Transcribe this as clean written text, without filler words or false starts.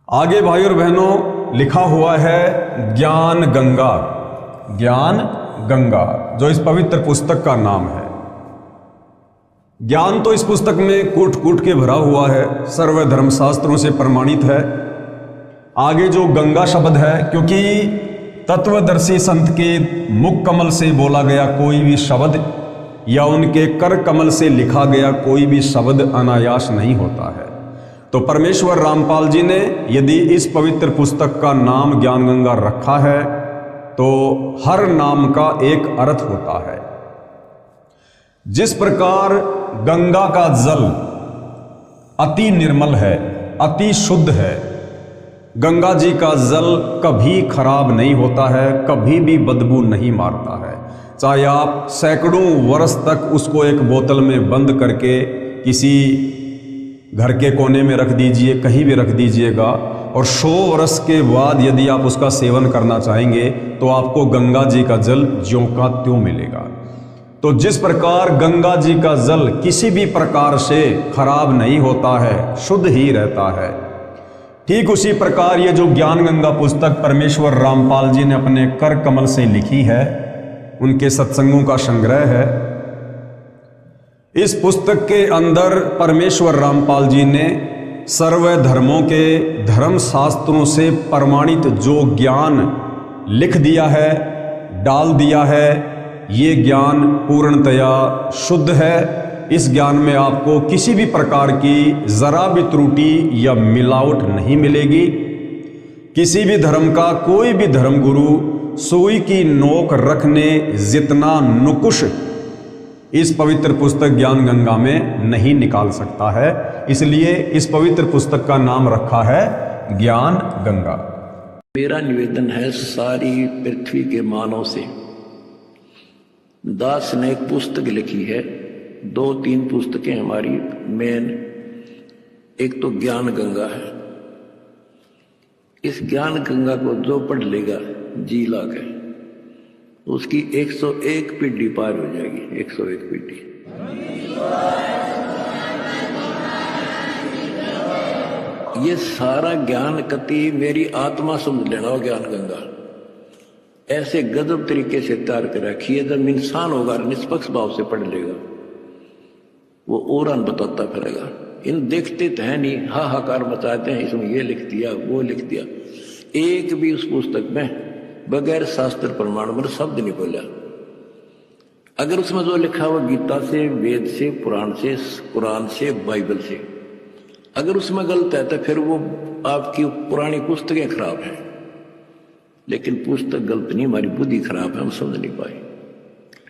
आगे भाई और बहनों लिखा हुआ है ज्ञान गंगा। ज्ञान गंगा जो इस पवित्र पुस्तक का नाम है। ज्ञान तो इस पुस्तक में कूट कूट के भरा हुआ है, सर्व धर्मशास्त्रों से प्रमाणित है। आगे जो गंगा शब्द है, क्योंकि तत्वदर्शी संत के मुख कमल से बोला गया कोई भी शब्द या उनके कर कमल से लिखा गया कोई भी शब्द अनायास नहीं होता है। तो परमेश्वर रामपाल जी ने यदि इस पवित्र पुस्तक का नाम ज्ञान गंगा रखा है तो हर नाम का एक अर्थ होता है। जिस प्रकार गंगा का जल अति निर्मल है, अति शुद्ध है, गंगा जी का जल कभी खराब नहीं होता है, कभी भी बदबू नहीं मारता है। चाहे आप सैकड़ों वर्ष तक उसको एक बोतल में बंद करके किसी घर के कोने में रख दीजिए, कहीं भी रख दीजिएगा, और 100 वर्ष के बाद यदि आप उसका सेवन करना चाहेंगे तो आपको गंगा जी का जल ज्यों का त्यों मिलेगा। तो जिस प्रकार गंगा जी का जल किसी भी प्रकार से खराब नहीं होता है, शुद्ध ही रहता है, ठीक उसी प्रकार ये जो ज्ञान गंगा पुस्तक परमेश्वर रामपाल जी ने अपने कर कमल से लिखी है, उनके सत्संगों का संग्रह है। इस पुस्तक के अंदर परमेश्वर रामपाल जी ने सर्व धर्मों के धर्म शास्त्रों से प्रमाणित जो ज्ञान लिख दिया है, डाल दिया है, ये ज्ञान पूर्णतया शुद्ध है। इस ज्ञान में आपको किसी भी प्रकार की जरा भी त्रुटि या मिलावट नहीं मिलेगी। किसी भी धर्म का कोई भी धर्मगुरु सुई की नोक रखने जितना नुकुश इस पवित्र पुस्तक ज्ञान गंगा में नहीं निकाल सकता है। इसलिए इस पवित्र पुस्तक का नाम रखा है ज्ञान गंगा। मेरा निवेदन है सारी पृथ्वी के मानव से, दास ने एक पुस्तक लिखी है, 2-3 पुस्तकें हमारी मेन, एक तो ज्ञान गंगा है। इस ज्ञान गंगा को जो पढ़ लेगा जी लाख है, उसकी 101 पीढ़ी पार हो जाएगी। 101 पीढ़ी। ये सारा ज्ञान कति मेरी आत्मा समझ लेना हो ज्ञान गंगा ऐसे गजब तरीके से तैयार कर रखी है। जब इंसान होगा निष्पक्ष भाव से पढ़ लेगा वो और बताता फिरेगा। इन देखते तो है नहीं, हाहाकार मचाते हैं, इसमें ये लिख दिया वो लिख दिया। एक भी उस पुस्तक में बगैर शास्त्र प्रमाण मतलब शब्द नहीं बोला। अगर उसमें जो लिखा हुआ गीता से, वेद से, पुराण से, कुरान से, बाइबल से, अगर उसमें गलत है तो फिर वो आपकी पुरानी पुस्तकें खराब हैं। लेकिन पुस्तक गलत नहीं, हमारी बुद्धि खराब है, हम समझ नहीं पाए।